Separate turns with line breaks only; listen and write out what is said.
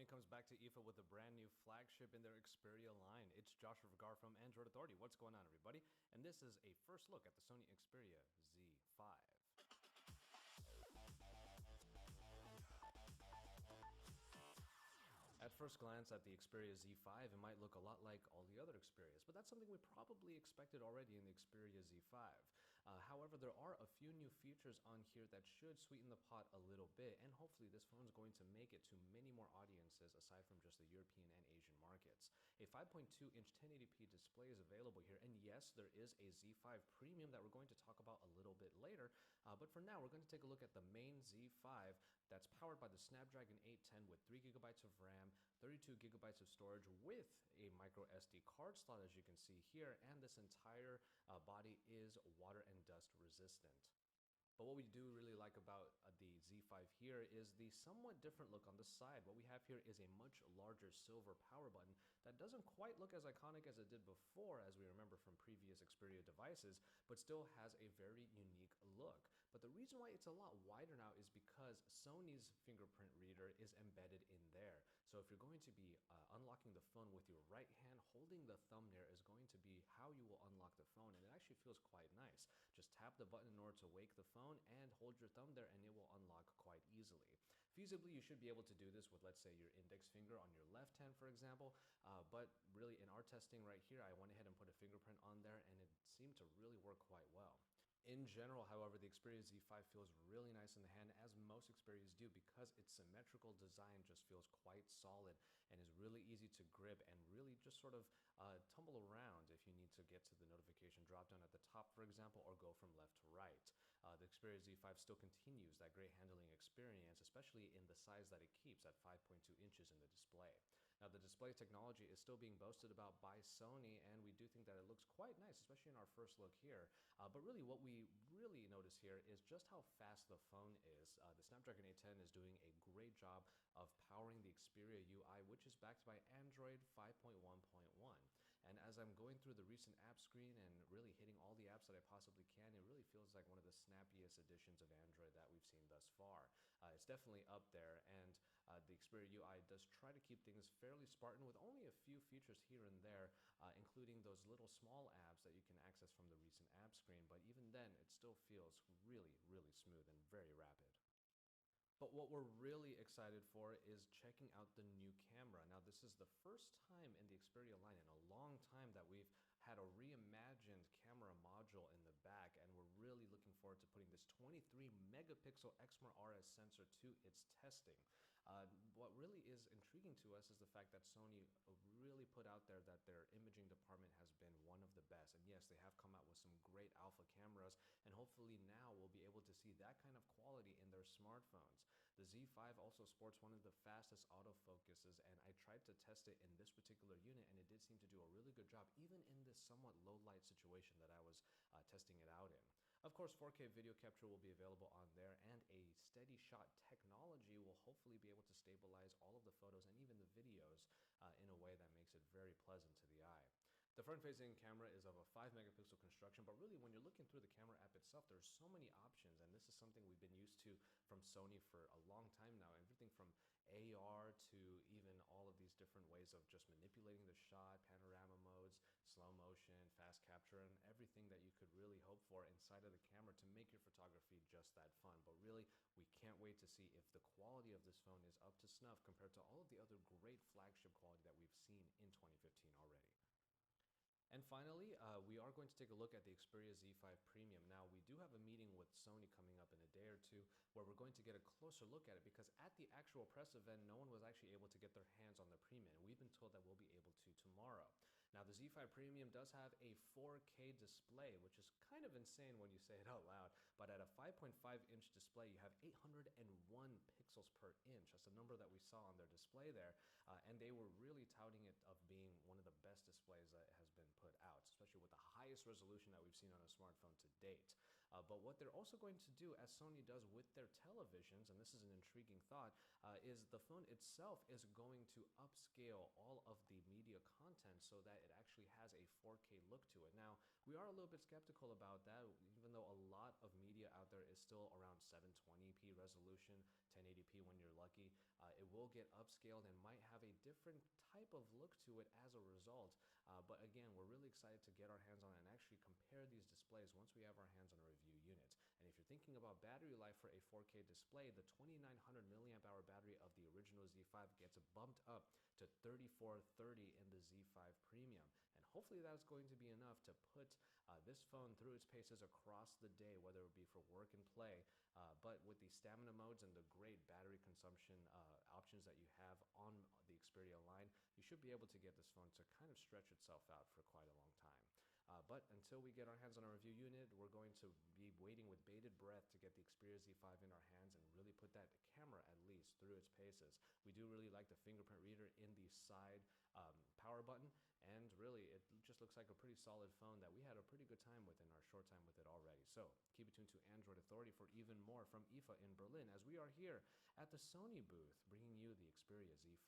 comes back to IFA with a brand new flagship in their Xperia line. It's Joshua Vergara from Android Authority. What's going on, everybody? And this is a first look at the Sony Xperia Z5. At first glance at the Xperia Z5, it might look a lot like all the other Xperias, but that's something we probably expected already in the Xperia Z5. However, there are a few new features on here that should sweeten the pot a little bit, and hopefully this phone is going to make it to many more audiences aside from just the European and Asian markets. A 5.2-inch 1080p display is available here, and yes, there is a Z5 Premium that we're going to talk about a little bit later, but for now, we're going to take a look at the main Z5 that's powered by the Snapdragon 810 with 3GB of RAM, 32GB of storage with a microSD card slot, as you can see here, and this entire body is water and dust resistant. But what we do really like about the Z5 here is the somewhat different look on the side. What we have here is a much larger silver power button that doesn't quite look as iconic as it did before, as we remember from previous Xperia devices, but still has a very unique look. But the reason why it's a lot wider now is because Sony's fingerprint reader is embedded in there. So if you're going to be unlocking the phone with your right hand, holding the thumb there is going to be how you will unlock the phone, and it actually feels quite nice. Just tap the button in order to wake the phone and hold your thumb there and it will unlock quite easily. Feasibly, you should be able to do this with, let's say, your index finger on your left hand, for example, but really in our testing right here, I went ahead and put a fingerprint on there and it seemed to really work quite well. In general, however, the Xperia Z5 feels really nice in the hand, as most Xperias do, because its symmetrical design just feels quite solid and is really easy to grip and really just sort of tumble around if you need to get to the notification drop-down at the top, for example, or go from left to right. The Xperia Z5 still continues that great handling experience, especially in the size that it keeps at 5.2 inches in the display. Now, the display technology is still being boasted about by Sony, and we do think that it looks quite nice, especially in our first look here. But really, what we really notice here is just how fast the phone is. The Snapdragon 810 is doing a great job of powering the Xperia UI, which is backed by Android 5.1.1. And as I'm going through the recent app screen and really hitting all the apps that I possibly can, it really feels like one of the snappiest editions of Android that we've seen thus far. It's definitely up there, and the Xperia UI does try to keep things fairly Spartan with only a few features here and there, including those little small apps that you can access from the recent app screen, but even then, it still feels really, really smooth and very rapid. But what we're really excited for is checking out the new camera. Now, this is the first time in the Xperia line in a long time that we've had a reimagined camera module in the back, and we're really looking forward to putting this 23 megapixel Exmor RS sensor to its testing. What really is intriguing to us is the fact that Sony really put out there that their imaging department has been one of the best. And yes, they have come out with some great alpha cameras, and hopefully now we'll be able to see that kind of quality in their smartphones. The Z5 also sports one of the fastest autofocuses, and I tried to test it in this particular unit, and it did seem to do a really good job, even in this somewhat low light situation that I was testing it out in. Of course, 4K video capture will be available on there, and a steady shot technology will hopefully be able to stabilize all of the photos and even the videos in a way that makes it very pleasant to the eye. The front-facing camera is of a 5 megapixel construction, but really when you're looking through the camera app itself, there's so many options, and this is something we've been used to from Sony for a long time now. Everything from AR to even all of these different ways of just manipulating the shot, panorama modes, slow motion, fast capture, and everything that you could really hope for inside of the camera to make your photography just that fun. But really, we can't wait to see if the quality of this phone is up to snuff compared to all of the other great flagship quality that we've seen in 2015 already. And finally, we are going to take a look at the Xperia Z5 Premium. Now, we do have a meeting with Sony coming up in a day or two where we're going to get a closer look at it, because at the actual press event, no one was actually able to get their hands on the Premium, and we've been told that we'll be able to tomorrow. Now, the Z5 Premium does have a 4K display, which is kind of insane when you say it out loud, but at a 5.5-inch display, you have 801 pixels per inch. That's the number that we saw on their display there, and they were really touting it of being one of the best displays that has been put out, especially with the highest resolution that we've seen on a smartphone to date. But what they're also going to do, as Sony does with their televisions, and this is an intriguing thought, is the phone itself is going to upscale all of the media content so that it actually has a 4K look to it. Now, we are a little bit skeptical about that, even though a lot of media out there is still around 720p resolution, 1080p when you're lucky. It will get upscaled and might have a different type of look to it as a result. But again, we're really excited to get our hands on it and actually compare these displays once we have our hands on a review unit. And if you're thinking about battery life for a 4K display, the 2900 milliamp hour battery of the original Z5 gets bumped up to 3430 in the Z5 Premium. And hopefully that's going to be enough to put this phone through its paces across the day, whether it be for work and play. But with the stamina modes and the great battery consumption options that you have on the Xperia line, you should be able to get this phone to kind of stretch itself out for quite a long time. But until we get our hands on a review unit, we're going to be waiting with bated breath to get the Xperia Z5 in our hands and really put that camera at least through its paces. We do really like the fingerprint reader in the side power button, and really it just looks like a pretty solid phone that we had a pretty good time with in our short time with it already. So keep it tuned to Android Authority for even more from IFA in Berlin, as we are here at the Sony booth bringing you the Xperia Z5.